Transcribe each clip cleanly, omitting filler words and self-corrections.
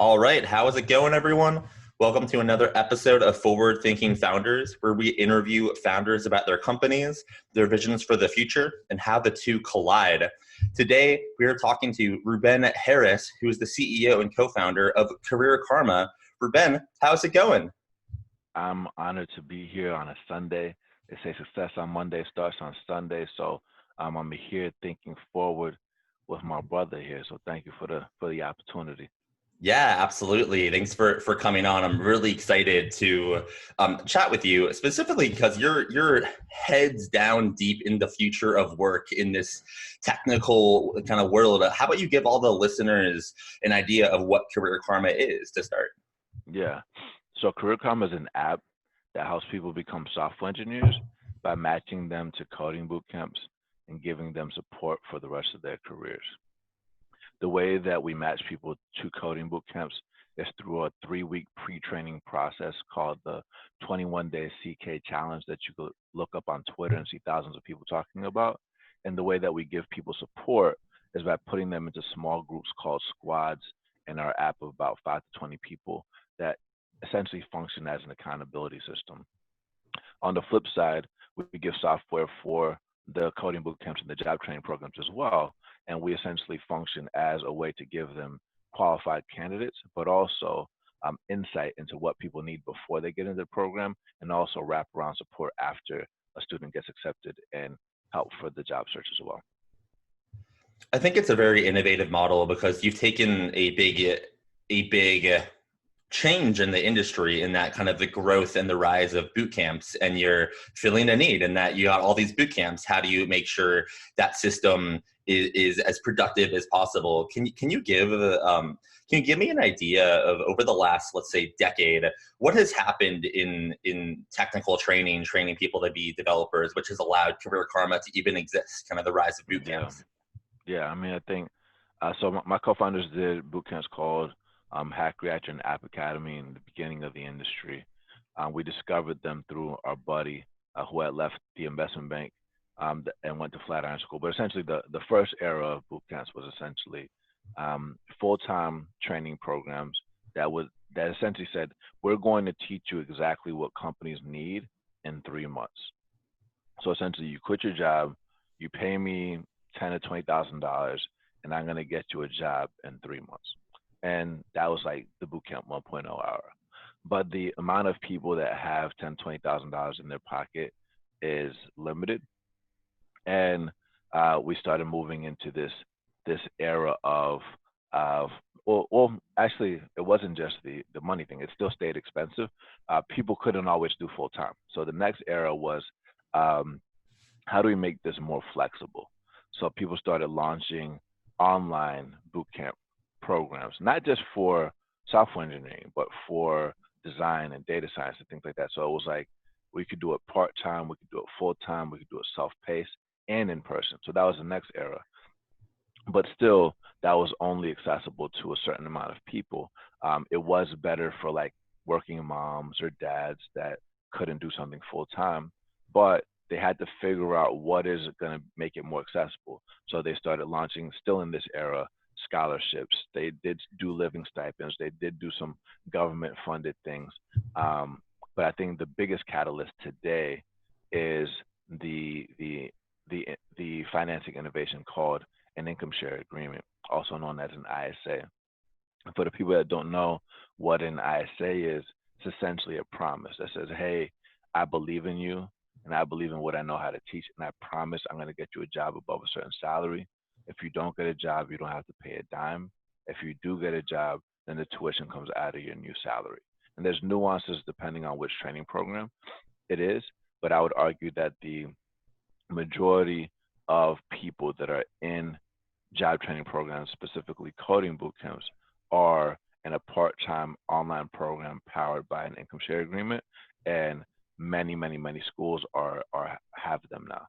All right, how is it going, everyone? Welcome to another episode of Forward Thinking Founders, where we interview founders about their companies, their visions for the future, and how the two collide. Today, we are talking to Ruben Harris, who is the CEO and co-founder of Career Karma. Ruben, how's it going? I'm honored to be here on a Sunday. They say success on Monday starts on Sunday, so I'm here thinking forward with my brother here. So thank you for the opportunity. Yeah, absolutely. Thanks for coming on. I'm really excited to chat with you, specifically because you're heads down deep in the future of work in this technical kind of world. How about you give all the listeners an idea of what Career Karma is to start? Yeah. So Career Karma is an app that helps people become software engineers by matching them to coding boot camps and giving them support for the rest of their careers. The way that we match people to coding boot camps is through a 3-week pre-training process called the 21-day CK challenge that you could look up on Twitter and see thousands of people talking about. And the way that we give people support is by putting them into small groups called squads in our app of about 5 to 20 people that essentially function as an accountability system. On the flip side, we give software for the coding boot camps and the job training programs as well. And we essentially function as a way to give them qualified candidates, but also insight into what people need before they get into the program, and also wrap around support after a student gets accepted and help for the job search as well. I think it's a very innovative model because you've taken a big change in the industry in that kind of the growth and the rise of boot camps, and you're filling a need in that you got all these boot camps. How do you make sure that system is as productive as possible? Can you give me an idea of over the last, let's say, decade, what has happened in technical training people to be developers, which has allowed Career Karma to even exist, kind of the rise of boot Yeah, camps? yeah. I mean, I think so. My co-founders did boot camps called Hack Reactor and App Academy in the beginning of the industry. We discovered them through our buddy who had left the investment bank and went to Flatiron School. But essentially, the first era of boot camps was essentially full-time training programs that essentially said, we're going to teach you exactly what companies need in 3 months. So essentially, you quit your job, you pay me $10,000 to $20,000, and I'm going to get you a job in 3 months. And that was like the bootcamp 1.0 hour. But the amount of people that have $10,000, $20,000 in their pocket is limited, and we started moving into this era of well, actually, it wasn't just the money thing. It still stayed expensive. People couldn't always do full time. So the next era was how do we make this more flexible? So people started launching online bootcamp programs, not just for software engineering, but for design and data science and things like that. So it was like we could do it part time, we could do it full time, we could do it self paced and in person. So that was the next era. But still, that was only accessible to a certain amount of people. It was better for like working moms or dads that couldn't do something full time, but they had to figure out what is going to make it more accessible. So they started launching, still in this era, scholarships. They did do living stipends. They did do some government funded things. But I think the biggest catalyst today is the the the financing innovation called an income share agreement, also known as an ISA. For the people that don't know what an ISA is, it's essentially a promise that says, hey, I believe in you and I believe in what I know how to teach, and I promise I'm going to get you a job above a certain salary. If you don't get a job, you don't have to pay a dime. If you do get a job, then the tuition comes out of your new salary. And there's nuances depending on which training program it is, but I would argue that the majority of people that are in job training programs, specifically coding boot camps, are in a part-time online program powered by an income share agreement, and many schools are have them now.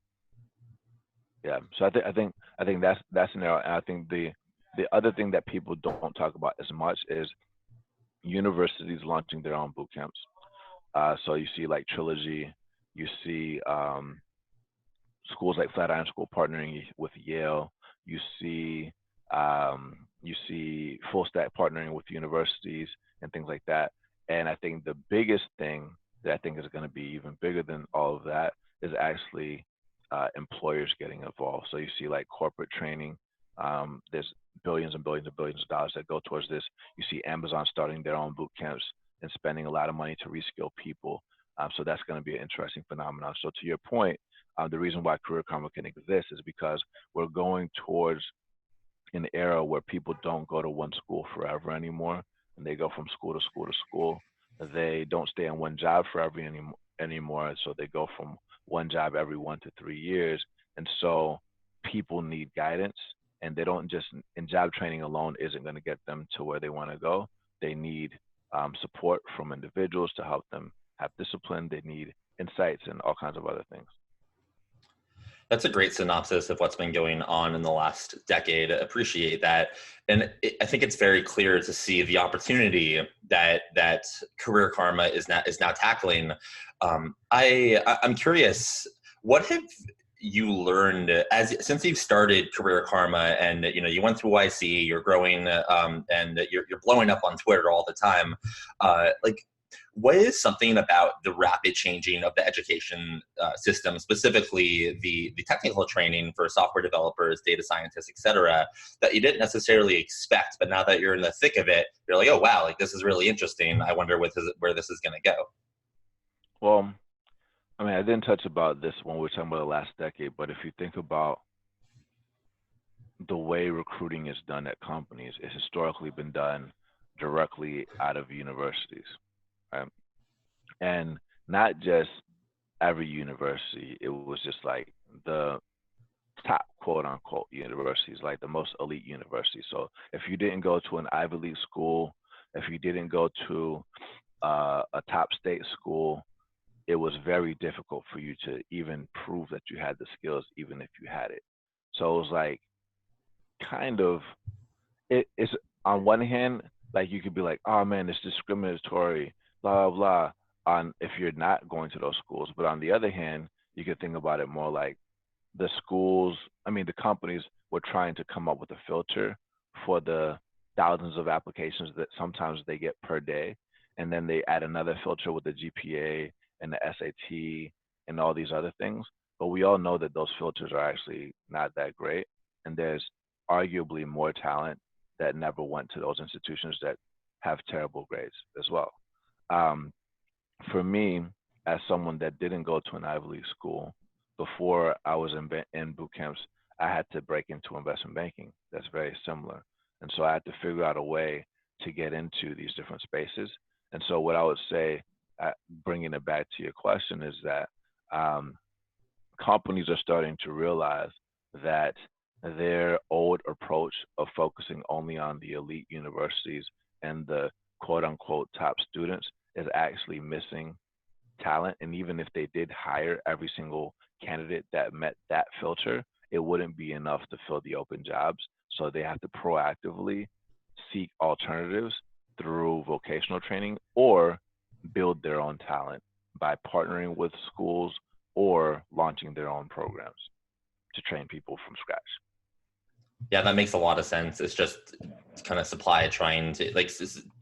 Yeah, so I think that's an error, and I think the other thing that people don't talk about as much is universities launching their own boot camps. So you see like Trilogy, you see schools like Flatiron School partnering with Yale. You see full stack partnering with universities and things like that. And I think the biggest thing that I think is going to be even bigger than all of that is actually employers getting involved. So you see like corporate training. There's billions and billions and billions of dollars that go towards this. You see Amazon starting their own boot camps and spending a lot of money to reskill people. So that's going to be an interesting phenomenon. So to your point, the reason why Career Karma can exist is because we're going towards an era where people don't go to one school forever anymore, and they go from school to school to school. They don't stay in one job forever anymore, so they go from one job every 1 to 3 years. And so people need guidance, and they don't just, and job training alone isn't going to get them to where they want to go. They need support from individuals to help them have discipline. They need insights and all kinds of other things. That's a great synopsis of what's been going on in the last decade. I appreciate that. And I think it's very clear to see the opportunity that Career Karma is now tackling. I'm curious, what have you learned since you've started Career Karma, and you went through YC, you're growing, and you're blowing up on Twitter all the time. What is something about the rapid changing of the education system, specifically the technical training for software developers, data scientists, et cetera, that you didn't necessarily expect, but now that you're in the thick of it, you're like, oh, wow, like this is really interesting. I wonder where this is going to go. Well, I mean, I didn't touch about this when we were talking about the last decade, but if you think about the way recruiting is done at companies, it's historically been done directly out of universities, right? And not just every university, it was just like the top quote unquote universities, like the most elite universities. So if you didn't go to an Ivy League school, if you didn't go to a top state school, it was very difficult for you to even prove that you had the skills, even if you had it. So it was like kind of, it's on one hand, like you could be like, oh man, it's discriminatory, blah, blah, blah, on if you're not going to those schools. But on the other hand, you could think about it more like the schools, I mean, the companies were trying to come up with a filter for the thousands of applications that sometimes they get per day. And then they add another filter with the GPA and the SAT and all these other things. But we all know that those filters are actually not that great. And there's arguably more talent that never went to those institutions that have terrible grades as well. For me, as someone that didn't go to an Ivy League school, before I was in boot camps, I had to break into investment banking. That's very similar. And so I had to figure out a way to get into these different spaces. And so what I would say, bringing it back to your question, is that companies are starting to realize that their old approach of focusing only on the elite universities and the quote unquote top students is actually missing talent. And even if they did hire every single candidate that met that filter, it wouldn't be enough to fill the open jobs. So they have to proactively seek alternatives through vocational training or build their own talent by partnering with schools or launching their own programs to train people from scratch. Yeah, that makes a lot of sense. It's just kind of supply trying to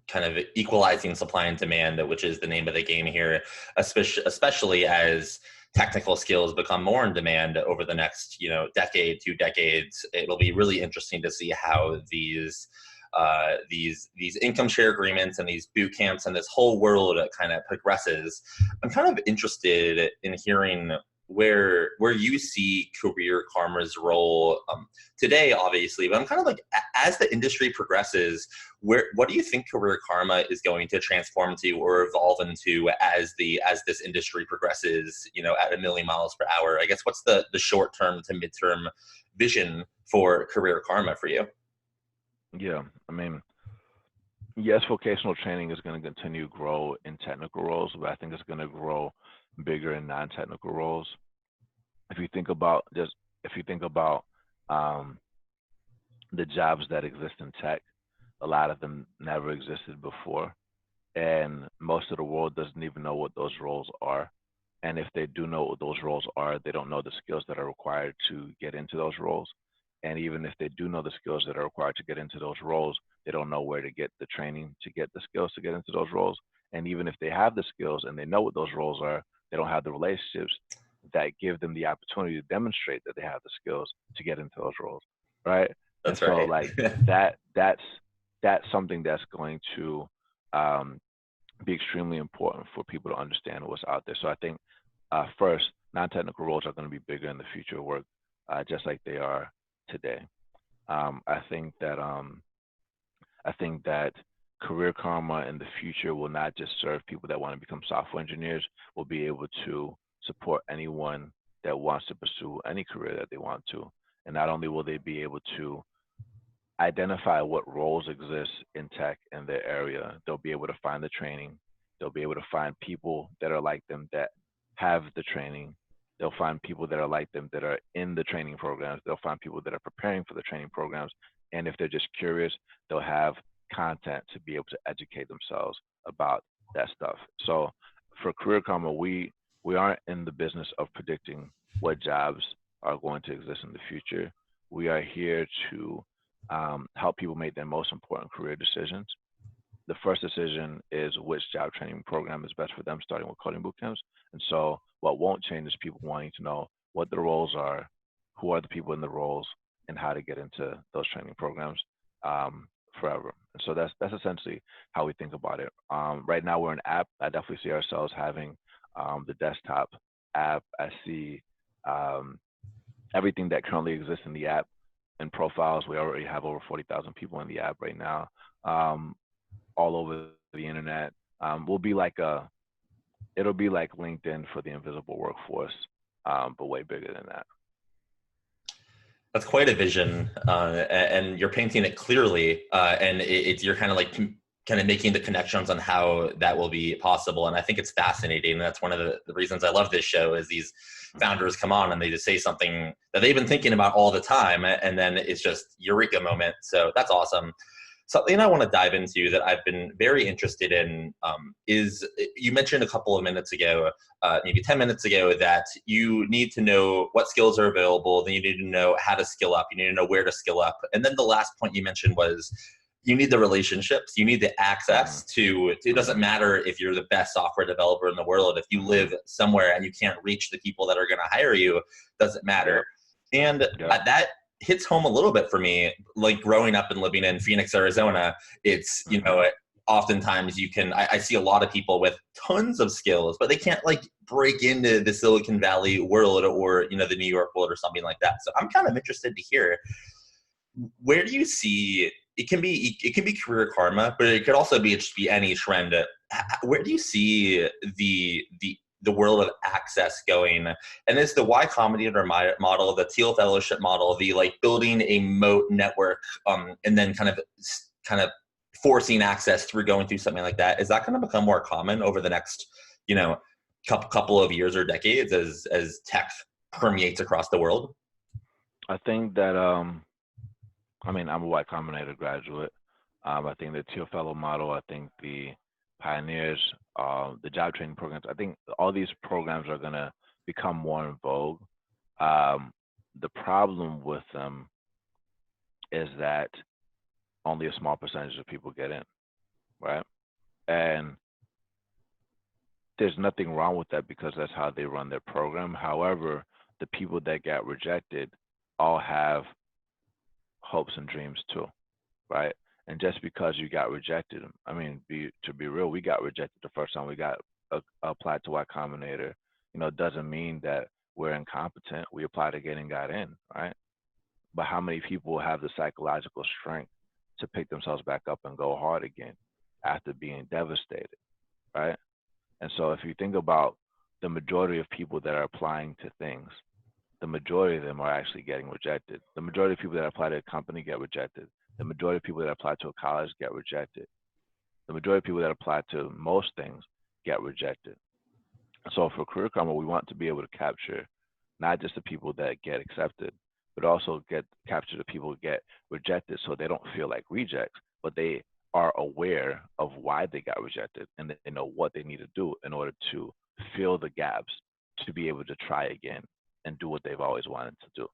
kind of equalizing supply and demand, which is the name of the game here, especially as technical skills become more in demand over the next, decade, 2 decades. It'll be really interesting to see how these income share agreements and these boot camps and this whole world kind of progresses. I'm kind of interested in hearing where you see Career Karma's role today, obviously, but I'm kind of like, as the industry progresses, what do you think Career Karma is going to transform to or evolve into as this industry progresses, at 1,000,000 miles per hour? I guess what's the short term to midterm vision for Career Karma for you? Yeah, I mean, yes, vocational training is going to continue to grow in technical roles, but I think it's going to grow bigger in non-technical roles. If you think about the jobs that exist in tech, a lot of them never existed before, and most of the world doesn't even know what those roles are. And if they do know what those roles are, they don't know the skills that are required to get into those roles. And even if they do know the skills that are required to get into those roles, they don't know where to get the training to get the skills to get into those roles. And even if they have the skills and they know what those roles are, they don't have the relationships that give them the opportunity to demonstrate that they have the skills to get into those roles, right? And That's so right. like that's something that's going to um, be extremely important for people to understand what's out there. So I think first, non-technical roles are going to be bigger in the future of work, just like they are today. I think that Career Karma in the future will not just serve people that want to become software engineers. Will be able to support anyone that wants to pursue any career that they want to. And not only will they be able to identify what roles exist in tech in their area, they'll be able to find the training. They'll be able to find people that are like them that have the training. They'll find people that are like them that are in the training programs. They'll find people that are preparing for the training programs. And if they're just curious, they'll have content to be able to educate themselves about that stuff. So for Career Karma, we aren't in the business of predicting what jobs are going to exist in the future. We are here to help people make their most important career decisions. The first decision is which job training program is best for them, starting with coding bootcamps. And so what won't change is people wanting to know what the roles are, who are the people in the roles, and how to get into those training programs forever. And so that's essentially how we think about it. Right now we're an app. I definitely see ourselves having the desktop app. I see everything that currently exists in the app and profiles. We already have over 40,000 people in the app right now, all over the internet. We'll be like it'll be like LinkedIn for the invisible workforce, but way bigger than that. That's quite a vision, and you're painting it clearly, and you're kind of like kind of making the connections on how that will be possible. And I think it's fascinating. And that's one of the reasons I love this show is these founders come on and they just say something that they've been thinking about all the time, and then it's just eureka moment. So that's awesome. Something I want to dive into that I've been very interested in is you mentioned a couple of minutes ago, maybe 10 minutes ago, that you need to know what skills are available. Then you need to know how to skill up. You need to know where to skill up. And then the last point you mentioned was you need the relationships. You need the access to, it doesn't matter if you're the best software developer in the world. If you live somewhere and you can't reach the people that are going to hire you, doesn't matter. Yep. And that hits home a little bit for me, like growing up and living in Phoenix, Arizona. It's, you know, oftentimes I see a lot of people with tons of skills, but they can't like break into the Silicon Valley world or, you know, the New York world or something like that. So I'm kind of interested to hear, where do you see, it can be career karma, but it could also just be any trend. Where do you see the world of access going? And is the Y Combinator model, the Teal Fellowship model, the like building a moat network, and then kind of forcing access through going through something like that, is that going to become more common over the next, you know, couple of years or decades as tech permeates across the world? I think that I mean, I'm a Y Combinator graduate. I think the Teal Fellow model, I think the Pioneers, the job training programs, I think all these programs are going to become more in vogue. The problem with them is that only a small percentage of people get in, right? And there's nothing wrong with that because that's how they run their program. However, the people that got rejected all have hopes and dreams too, right? And just because you got rejected, I mean, to be real, we got rejected the first time we got applied to Y Combinator. You know, doesn't mean that we're incompetent. We applied again and got in, right? But how many people have the psychological strength to pick themselves back up and go hard again after being devastated, right? And so if you think about the majority of people that are applying to things, the majority of them are actually getting rejected. The majority of people that apply to a company get rejected. The majority of people that apply to a college get rejected. The majority of people that apply to most things get rejected. So for Career Karma, we want to be able to capture not just the people that get accepted, but also capture the people who get rejected so they don't feel like rejects, but they are aware of why they got rejected and they know what they need to do in order to fill the gaps to be able to try again and do what they've always wanted to do,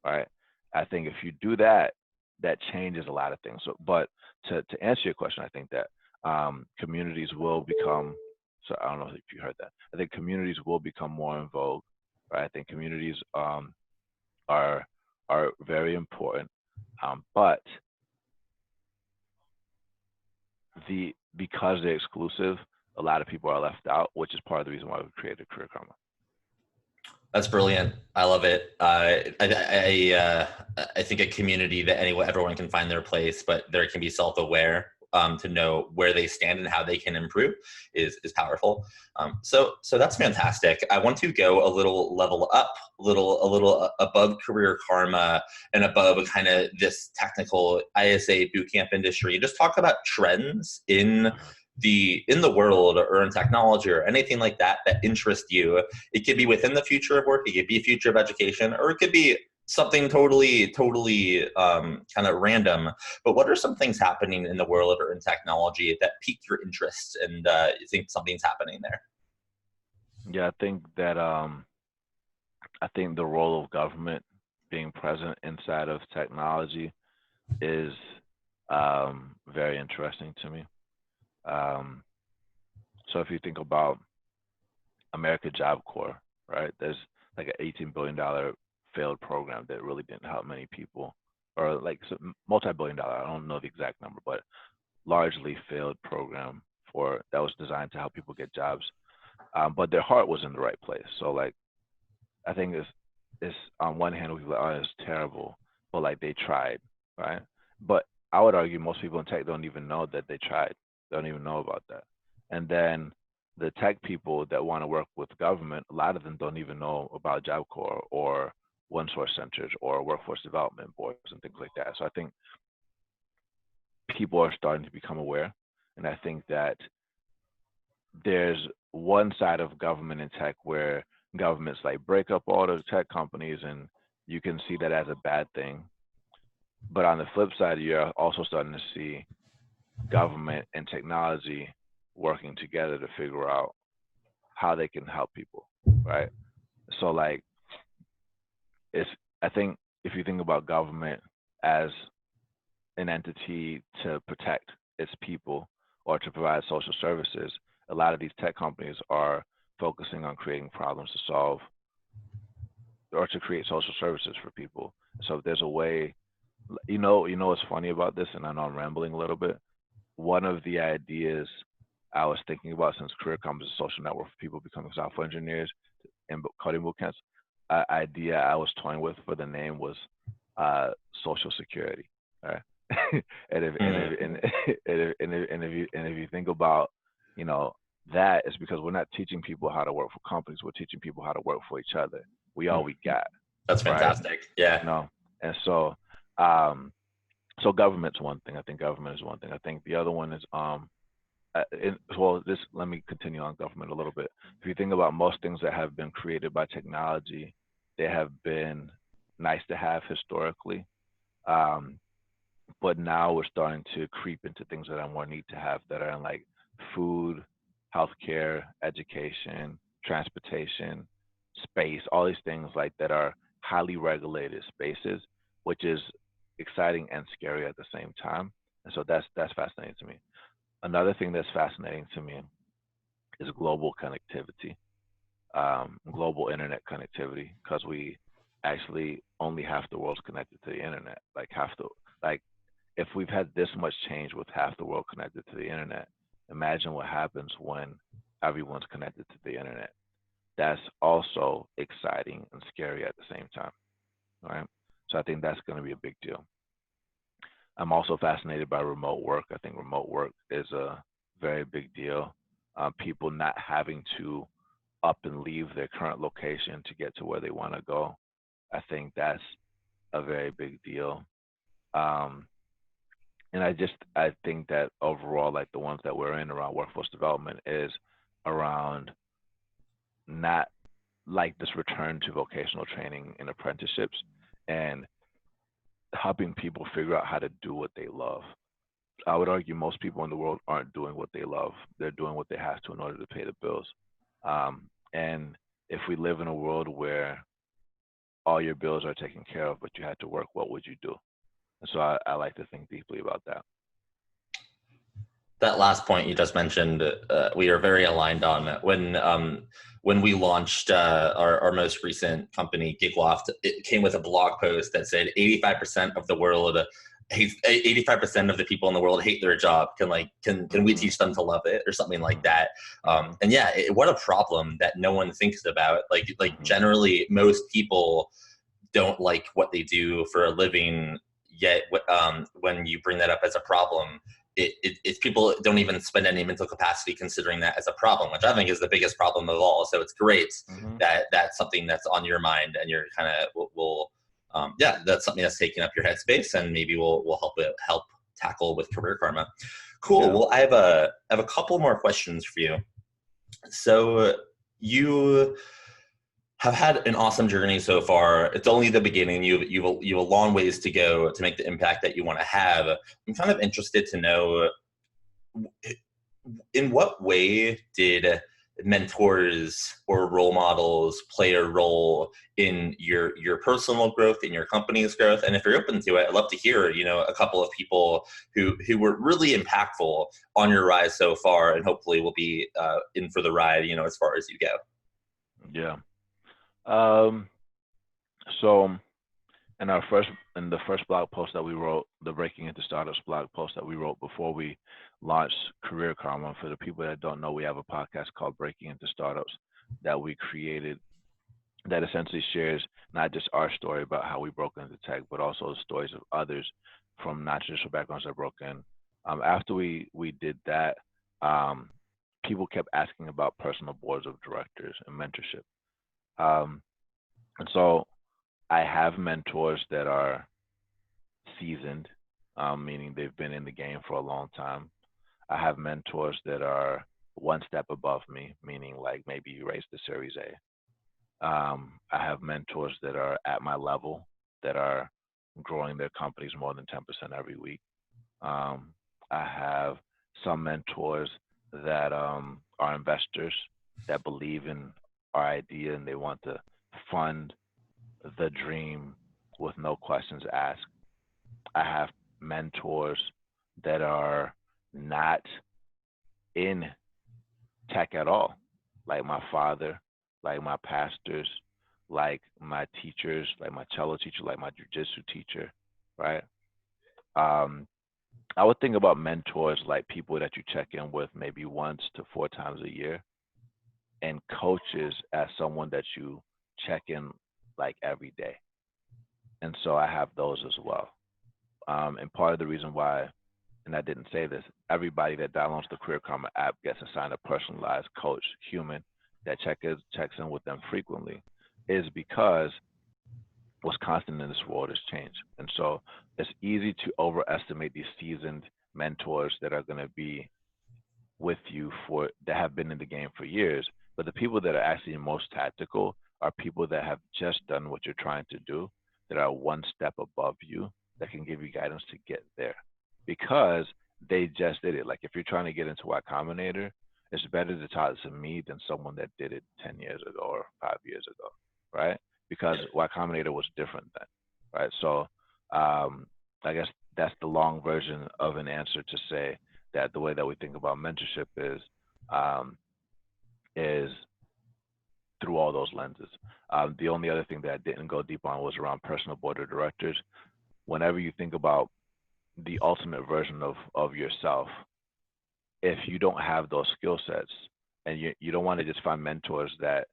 right? I think if you do that, that changes a lot of things. So, but to answer your question, I think that communities will become. So I don't know if you heard that. I think communities will become more in vogue. Right? I think communities are very important, but because they're exclusive, a lot of people are left out, which is part of the reason why we created Career Karma. That's brilliant. I love it. I think a community that everyone can find their place, but there can be self-aware to know where they stand and how they can improve is powerful. So that's fantastic. I want to go a little level up, a little above Career Karma and above kind of this technical ISA bootcamp industry. Just talk about trends in the world or in technology or anything like that interest you. It could be within the future of work, it could be future of education, or it could be something totally kind of random. But what are some things happening in the world or in technology that pique your interest and you think something's happening there? Yeah, I think that I think the role of government being present inside of technology is very interesting to me. Um, so if you think about America Job Corps, right? There's like an $18 billion failed program that really didn't help many people, or like multi-billion dollar. I don't know the exact number, but largely failed program that was designed to help people get jobs. But their heart was in the right place. So like I think it's on one hand we like, oh, it's terrible, but like they tried, right? But I would argue most people in tech don't even know that they tried. They don't even know about that. And then the tech people that want to work with government, a lot of them don't even know about Job Corps or one source centers or workforce development boards and things like that. So I think people are starting to become aware. And I think that there's one side of government in tech where governments like break up all the tech companies and you can see that as a bad thing. But on the flip side, you're also starting to see government and technology working together to figure out how they can help people, right? So like I think if you think about government as an entity to protect its people or to provide social services, a lot of these tech companies are focusing on creating problems to solve or to create social services for people. So if there's a way, what's funny about this, and I know I'm rambling a little bit. One of the ideas I was thinking about since Career Commons is a social network for people becoming software engineers and coding boot camps, idea I was toying with for the name was social security. Right? If you think about, that is because we're not teaching people how to work for companies. We're teaching people how to work for each other. We all we got. That's Right? fantastic. Yeah. And so so government's one thing. I think government is one thing. I think the other one is let me continue on government a little bit. If you think about most things that have been created by technology, they have been nice to have historically. But now we're starting to creep into things that are more need to have, that are in like food, healthcare, education, transportation, space, all these things like that are highly regulated spaces, which is exciting and scary at the same time. And so that's fascinating to me. Another thing that's fascinating to me is global connectivity, global internet connectivity, because we actually only half the world's connected to the internet. Like if we've had this much change with half the world connected to the internet, imagine what happens when everyone's connected to the internet. That's also exciting and scary at the same time, right? So I think that's going to be a big deal. I'm also fascinated by remote work. I think remote work is a very big deal. People not having to up and leave their current location to get to where they want to go. I think that's a very big deal. Um, and I think that overall, like the ones that we're in around workforce development is around not like this return to vocational training and apprenticeships and helping people figure out how to do what they love. I would argue most people in the world aren't doing what they love. They're doing what they have to in order to pay the bills. And if we live in a world where all your bills are taken care of, but you had to work, what would you do? And so I like to think deeply about that. That last point you just mentioned, we are very aligned on. When we launched our most recent company, Gigloft, it came with a blog post that said 85% of the world hates 85% of the people in the world hate their job. Can we teach them to love it, or something like that? And yeah, what a problem that no one thinks about. Generally, most people don't like what they do for a living. Yet, when you bring that up as a problem, it people don't even spend any mental capacity considering that as a problem, which I think is the biggest problem of all. So it's great that that's something that's on your mind, and you're kind of that's something that's taking up your headspace, and maybe we'll help tackle with Career Karma. Cool. Yeah. Well, I have a couple more questions for you. So you have had an awesome journey so far. It's only the beginning. You've a long ways to go to make the impact that you want to have. I'm kind of interested to know, in what way did mentors or role models play a role in your personal growth, in your company's growth? And if you're open to it, I'd love to hear, a couple of people who were really impactful on your rise so far, and hopefully will be in for the ride, as far as you go. Yeah. So in the first blog post that we wrote, the Breaking Into Startups blog post that we wrote before we launched Career Karma, for the people that don't know, we have a podcast called Breaking Into Startups that we created that essentially shares not just our story about how we broke into tech, but also the stories of others from non-traditional backgrounds that broke in. After we did that, people kept asking about personal boards of directors and mentorship. And so I have mentors that are seasoned, meaning they've been in the game for a long time. I have mentors that are one step above me, meaning like maybe you raised the Series A. I have mentors that are at my level, that are growing their companies more than 10% every week. I have some mentors that are investors that believe in our idea and they want to fund the dream with no questions asked. I have mentors that are not in tech at all, like my father, like my pastors, like my teachers, like my cello teacher, like my jujitsu teacher, right? I would think about mentors like people that you check in with maybe once to 4 times a year, and coaches as someone that you check in like every day. And so I have those as well. And part of the reason why, and I didn't say this, everybody that downloads the Career Karma app gets assigned a personalized coach, human, that checks in with them frequently, is because what's constant in this world is change. And so it's easy to overestimate these seasoned mentors that are going to be with you that have been in the game for years. But the people that are actually most tactical are people that have just done what you're trying to do, that are one step above you, that can give you guidance to get there, because they just did it. Like if you're trying to get into Y Combinator, it's better to talk to me than someone that did it 10 years ago or 5 years ago, right? Because Y Combinator was different then, right? So I guess that's the long version of an answer to say that the way that we think about mentorship is through all those lenses. The only other thing that I didn't go deep on was around personal board of directors. Whenever you think about the ultimate version of yourself, if you don't have those skill sets, and you don't want to just find mentors that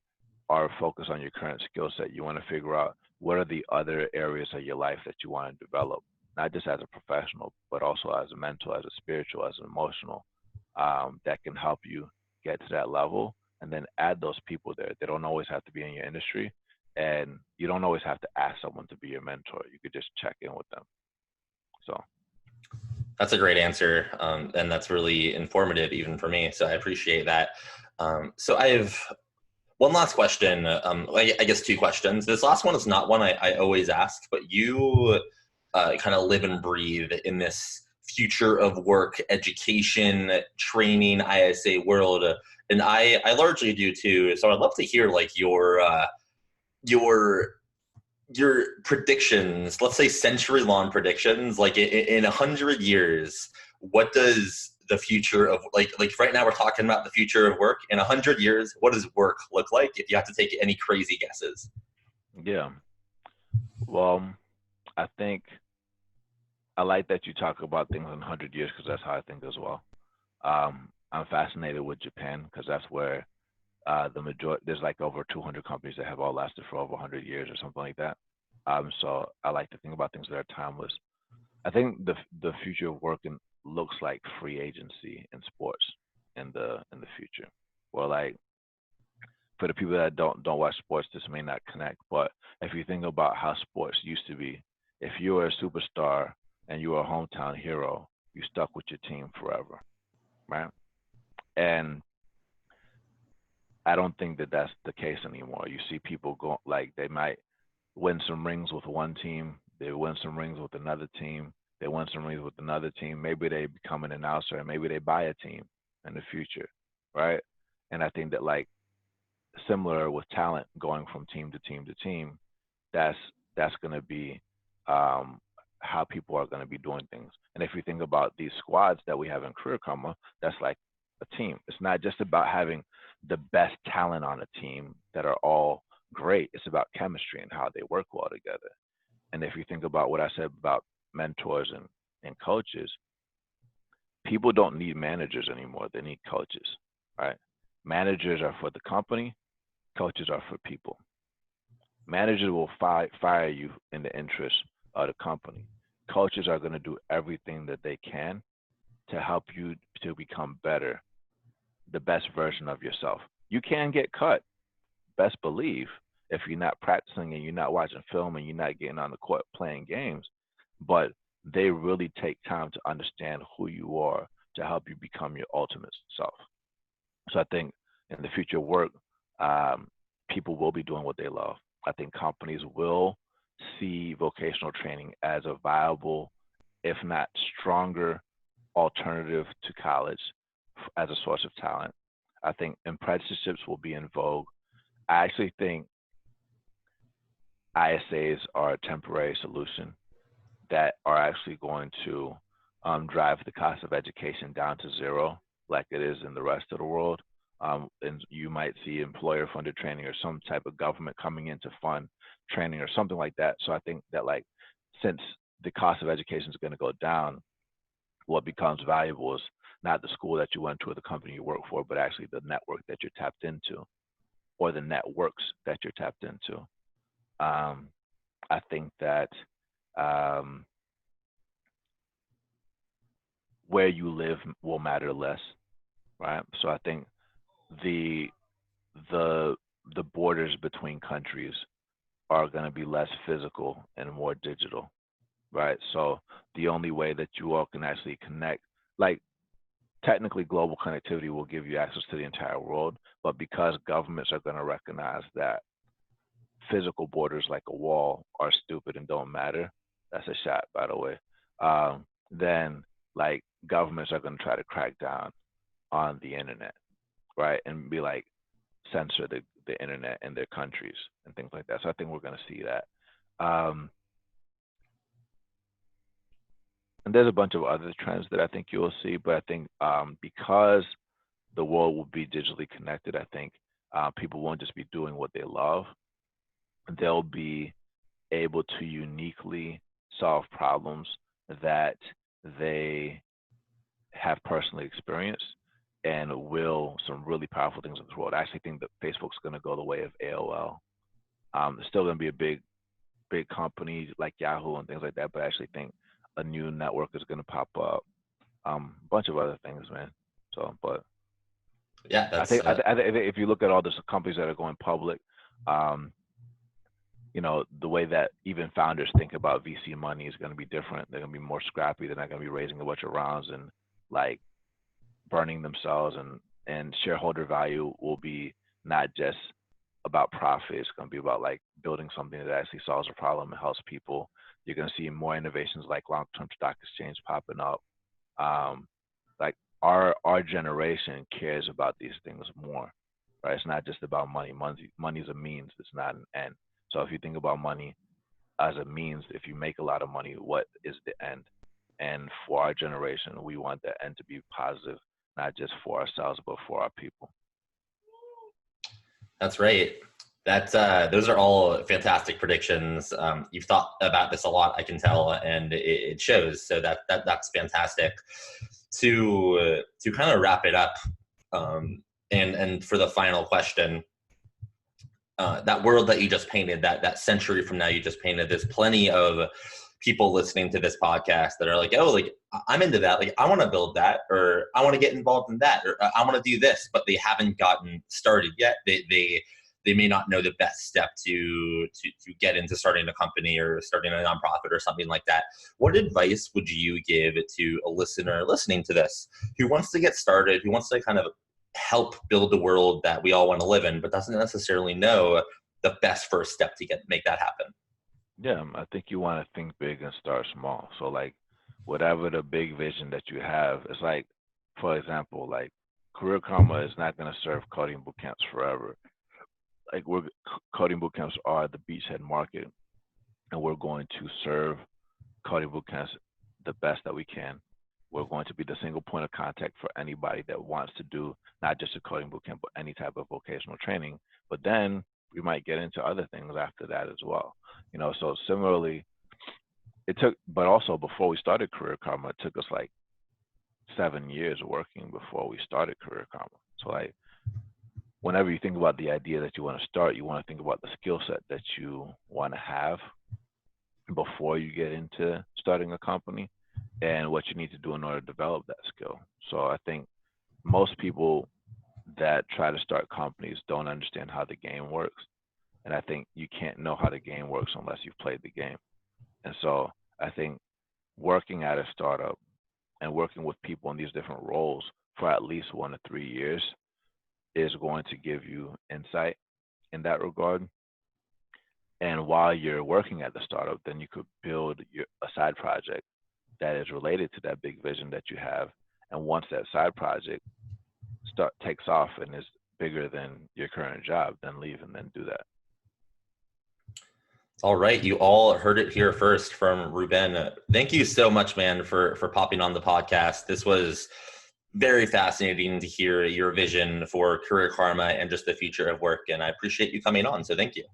are focused on your current skill set, you want to figure out what are the other areas of your life that you want to develop, not just as a professional, but also as a mental, as a spiritual, as an emotional, that can help you get to that level. And then add those people there. They don't always have to be in your industry, and you don't always have to ask someone to be your mentor. You could just check in with them. So that's a great answer, and that's really informative even for me. So I appreciate that. So I have one last question. I guess 2 questions. This last one is not one I always ask, but you kind of live and breathe in this future of work, education, training, ISA world. And I largely do too. So I'd love to hear like your your predictions, let's say century-long predictions, like in 100 years, what does the future of like right now we're talking about the future of work. In 100 years, what does work look like? If you have to take any crazy guesses. Yeah. Well, I think I like that you talk about things in 100 years because that's how I think as well. I'm fascinated with Japan because that's where the majority, there's like over 200 companies that have all lasted for over 100 years or something like that. So I like to think about things that are timeless. I think the future of work looks like free agency in sports in the future. Well, like for the people that don't watch sports, this may not connect, but if you think about how sports used to be, if you were a superstar and you were a hometown hero, you stuck with your team forever, right? And I don't think that that's the case anymore. You see people go like they might win some rings with one team, they win some rings with another team, they win some rings with another team. Maybe they become an announcer and maybe they buy a team in the future, right? And I think that like similar with talent going from team to team to team, that's that's going to be um, how people are going to be doing things. And if you think about these squads that we have in Career Karma, that's like a team. It's not just about having the best talent on a team that are all great. It's about chemistry and how they work well together. And if you think about what I said about mentors and coaches, people don't need managers anymore. They need coaches, right? Managers are for the company, coaches are for people. Managers will fire you in the interest of the company. Coaches are going to do everything that they can to help you to become better, the best version of yourself. You can get cut, best believe, if you're not practicing and you're not watching film and you're not getting on the court playing games. But they really take time to understand who you are to help you become your ultimate self. So I think in the future work, um, people will be doing what they love. I think companies will see vocational training as a viable, if not stronger, alternative to college as a source of talent. I think apprenticeships will be in vogue. I actually think ISAs are a temporary solution that are actually going to drive the cost of education down to zero, like it is in the rest of the world. And you might see employer-funded training or some type of government coming in to fund training or something like that. So I think that like since the cost of education is going to go down, what becomes valuable is not the school that you went to or the company you work for, but actually the network that you're tapped into or the networks that you're tapped into. Um, I think that um, where you live will matter less, right? So I think the the the borders between countries are going to be less physical and more digital, right? So the only way that you all can actually connect, like technically global connectivity will give you access to the entire world, but because governments are going to recognize that physical borders like a wall are stupid and don't matter, that's a shot, by the way, then like governments are going to try to crack down on the internet, right? And be like, censor the internet in their countries and things like that. So I think we're going to see that. Um, and there's a bunch of other trends that I think you'll see, but I think because the world will be digitally connected, I think people won't just be doing what they love. They'll be able to uniquely solve problems that they have personally experienced and will some really powerful things in this world. I actually think that Facebook's going to go the way of AOL. It's still going to be a big company like Yahoo and things like that, but I actually think a new network is going to pop up. A bunch of other things, man. So, but Yeah, I that's think I think if you look at all the companies that are going public, um, the way that even founders think about VC money is going to be different. They're going to be more scrappy. They're not going to be raising a bunch of rounds and like burning themselves, and shareholder value will be not just about profit. It's going to be about like building something that actually solves a problem and helps people. You're going to see more innovations like long-term stock exchange popping up. Um, like our generation cares about these things more, right? It's not just about money. Money's a means. It's not an end. So if you think about money, as a means. If you make a lot of money, what is the end? And for our generation, we want the end to be positive, not just for ourselves, but for our people. That's right. That's those are all fantastic predictions. You've thought about this a lot, I can tell, and it shows. So that's fantastic. To kind of wrap it up, and for the final question, that world that you just painted, that century from now you just painted, there's plenty of people listening to this podcast that are like, oh, like I'm into that, like I want to build that, or I want to get involved in that, or I want to do this, but they haven't gotten started yet. They may not know the best step to get into starting a company or starting a nonprofit or something like that. What advice would you give to a listener listening to this who wants to get started, who wants to kind of help build the world that we all want to live in, but doesn't necessarily know the best first step to make that happen? Yeah, I think you want to think big and start small. So like whatever the big vision that you have, it's like, for example, like Career Karma is not going to serve coding boot camps forever. Like coding boot camps are the beachhead market, and we're going to serve coding boot camps the best that we can. We're going to be the single point of contact for anybody that wants to do not just a coding boot camp, but any type of vocational training. But then we might get into other things after that as well. So similarly, but also before we started Career Karma, it took us like 7 years working before we started Career Karma. So like, whenever you think about the idea that you want to start, you want to think about the skill set that you want to have before you get into starting a company and what you need to do in order to develop that skill. So I think most people that try to start companies don't understand how the game works. And I think you can't know how the game works unless you've played the game. And so I think working at a startup and working with people in these different roles for at least 1 to 3 years is going to give you insight in that regard. And while you're working at the startup, then you could build a side project that is related to that big vision that you have. And once that side project takes off and is bigger than your current job, then leave and then do that. All right, you all heard it here first from Ruben. Thank you so much, man, for popping on the podcast. This was very fascinating to hear your vision for Career Karma and just the future of work, and I appreciate you coming on. So thank you.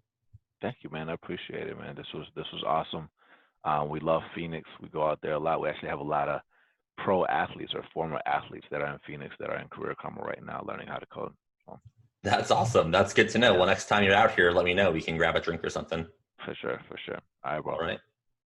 Thank you, man. I appreciate it, man. This was awesome. We love Phoenix. We go out there a lot. We actually have a lot of pro athletes or former athletes that are in Phoenix that are in Career Karma right now learning how to code. So, that's awesome. That's good to know. Yeah. Well, next time you're out here, let me know. We can grab a drink or something. For sure. All right, bro. All right.